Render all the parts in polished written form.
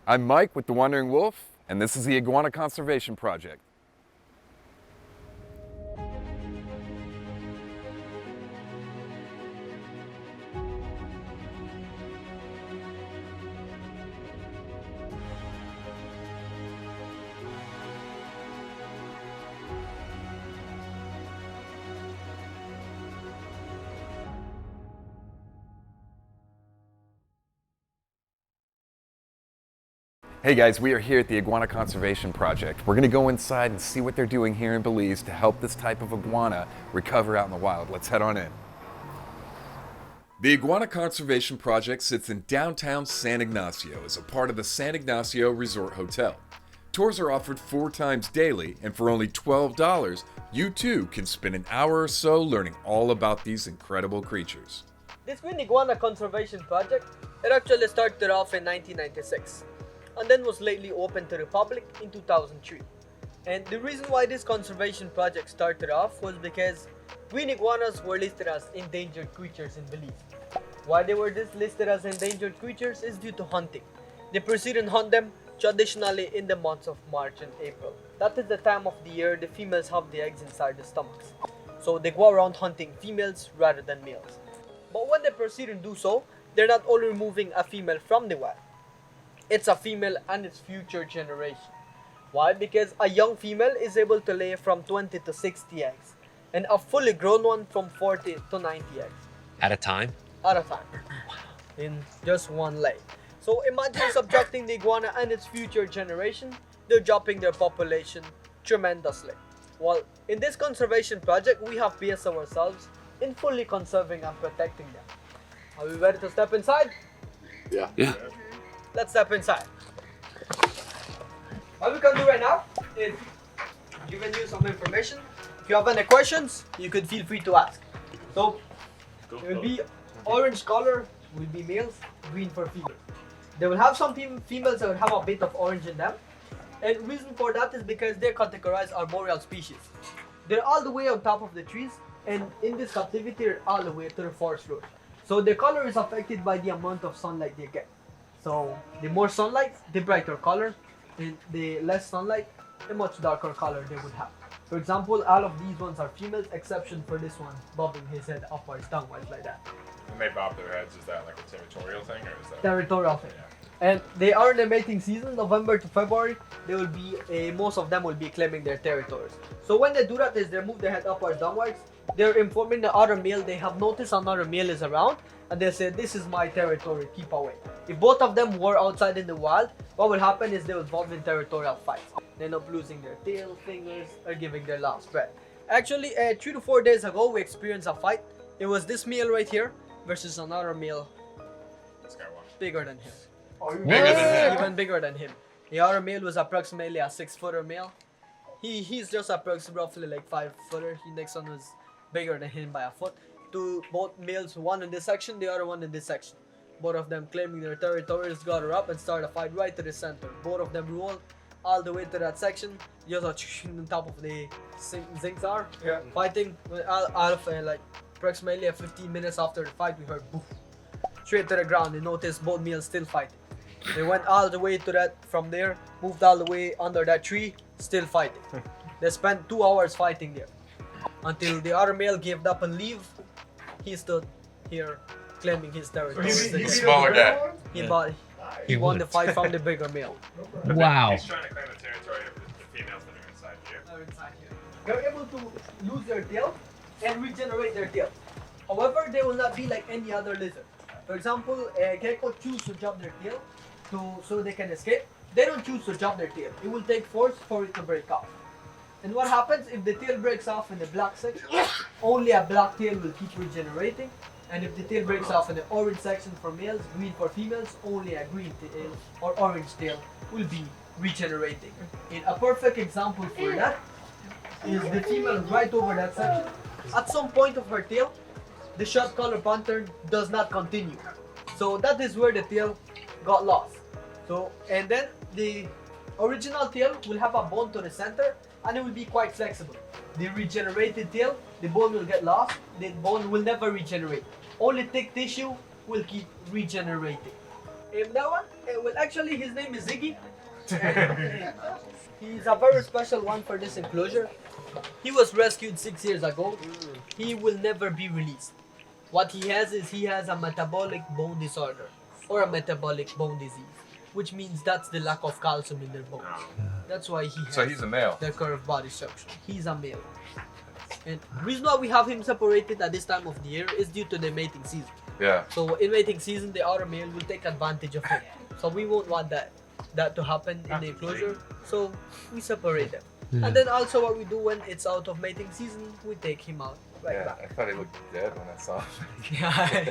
I'm Mike with The Wandering Wolf, and this is the Iguana Conservation Project. Hey guys, we are here at the Iguana Conservation Project. We're gonna go inside and see what they're doing here in Belize to help this type of iguana recover out in the wild. Let's head on in. The Iguana Conservation Project sits in downtown San Ignacio as a part of the San Ignacio Resort Hotel. Tours are offered 4 times daily, and for only $12, you too can spend an hour or so learning all about these incredible creatures. This Green Iguana Conservation Project, it actually started off in 1996 and then was lately opened to the public in 2003. And the reason why this conservation project started off was because green iguanas were listed as endangered creatures in Belize. Why they were listed as endangered creatures is due to hunting. They proceed and hunt them traditionally in the months of March and April. That is the time of the year the females have the eggs inside the stomachs. So they go around hunting females rather than males. But when they proceed and do so, they're not only removing a female from the wild, it's a female and its future generation. Why? Because a young female is able to lay from 20 to 60 eggs, and a fully grown one from 40 to 90 eggs. At a time? At a time. In just one lay. So imagine subjecting the iguana and its future generation, they're dropping their population tremendously. Well, in this conservation project, we have based ourselves in fully conserving and protecting them. Are we ready to step inside? Yeah. Let's step inside. What we can do right now is giving you some information. If you have any questions, you could feel free to ask. So, it will be orange color will be males, green for females. They will have some females that will have a bit of orange in them. And reason for that is because they're categorized arboreal species. They're all the way on top of the trees, and in this captivity, they're all the way to the forest floor. So the color is affected by the amount of sunlight they get. So the more sunlight, the brighter color, and the less sunlight, the much darker color they would have. For example, all of these ones are females, exception for this one, bobbing his head upwards, downwards like that. When they bob their heads, is that like a territorial thing, or is that Territorial thing. Yeah. And they are in the mating season, November to February. They will be, most of them will be claiming their territories. So when they do that, is they move their head upwards, downwards. They're informing the other male they have noticed another male is around, and they say, this is my territory, keep away. If both of them were outside in the wild, what will happen is they will involve in territorial fights. They end up losing their tail, fingers, or giving their last breath. Actually, 3 to 4 days ago, we experienced a fight. It was this male right here versus another male this guy won? bigger than him. Bigger than him? Even bigger than him. The other male was approximately a 6-footer male. He's just approximately roughly like 5-footer. The next one was bigger than him by a foot. Both males, one in this section, the other one in this section. Both of them claiming their territories, got her up and started a fight right to the center. Both of them rolled all the way to that section, just on top of the zincs are fighting. Out of like approximately 15 minutes after the fight, we heard boof, straight to the ground. They noticed both males still fighting. They went all the way to that, from there, moved all the way under that tree, still fighting. They spent 2 hours fighting there until the other male gave up and leave. He stood here claiming his territory. He's smaller guy. He won the fight from the bigger male. Wow. He's trying to claim the territory of the females that are inside here. They're able to lose their tail and regenerate their tail. However, they will not be like any other lizard. For example, a gecko choose to drop their tail so they can escape. They don't choose to drop their tail. It will take force for it to break off. And what happens if the tail breaks off in the black section? Only a black tail will keep regenerating. And if the tail breaks off in the orange section for males, green for females, only a green tail or orange tail will be regenerating. And a perfect example for that is the female right over that section. At some point of her tail, the short color pattern does not continue. So that is where the tail got lost. So, and then the original tail will have a bone to the center and it will be quite flexible. The regenerated tail, the bone will get lost, the bone will never regenerate. Only thick tissue will keep regenerating. That one, well, actually, his name is Ziggy. He's a very special one for this enclosure. He was rescued 6 years ago. He will never be released. What he has is he has a metabolic bone disorder or a metabolic bone disease, which means that's the lack of calcium in their bones. That's why he has So he's a male. the curved body structure. He's a male. And the reason why we have him separated at this time of the year is due to the mating season. Yeah. So in mating season, the other male will take advantage of him. So we won't want that to happen in the enclosure. So we separate them. And then also what we do when it's out of mating season, we take him out right Yeah, back. I thought he looked dead when I saw him. Yeah.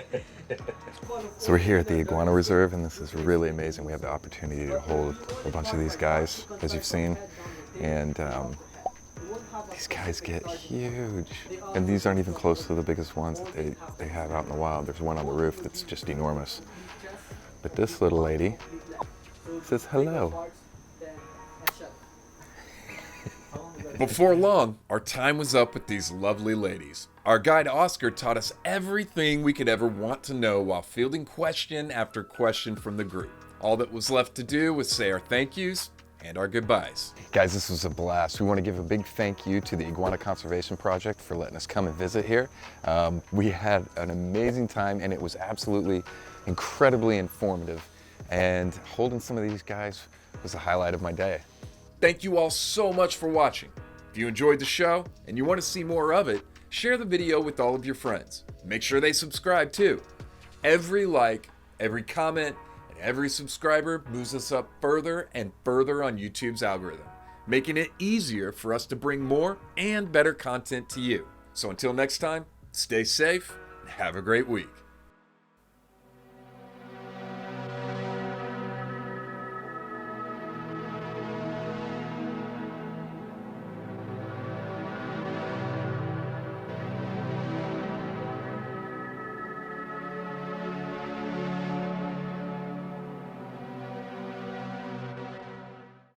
So we're here at the Iguana Reserve, and this is really amazing. We have the opportunity to hold a bunch of these guys, as you've seen, and these guys get huge. And these aren't even close to the biggest ones that they have out in the wild. There's one on the roof that's just enormous. But this little lady says hello. Before long, our time was up with these lovely ladies. Our guide Oscar taught us everything we could ever want to know while fielding question after question from the group. All that was left to do was say our thank yous and our goodbyes. Guys, this was a blast. We want to give a big thank you to the Iguana Conservation Project for letting us come and visit here. We had an amazing time, and it was absolutely incredibly informative. And holding some of these guys was the highlight of my day. Thank you all so much for watching. If you enjoyed the show and you want to see more of it, share the video with all of your friends. Make sure they subscribe too. Every like, every comment, and every subscriber moves us up further and further on YouTube's algorithm, making it easier for us to bring more and better content to you. So until next time, stay safe and have a great week.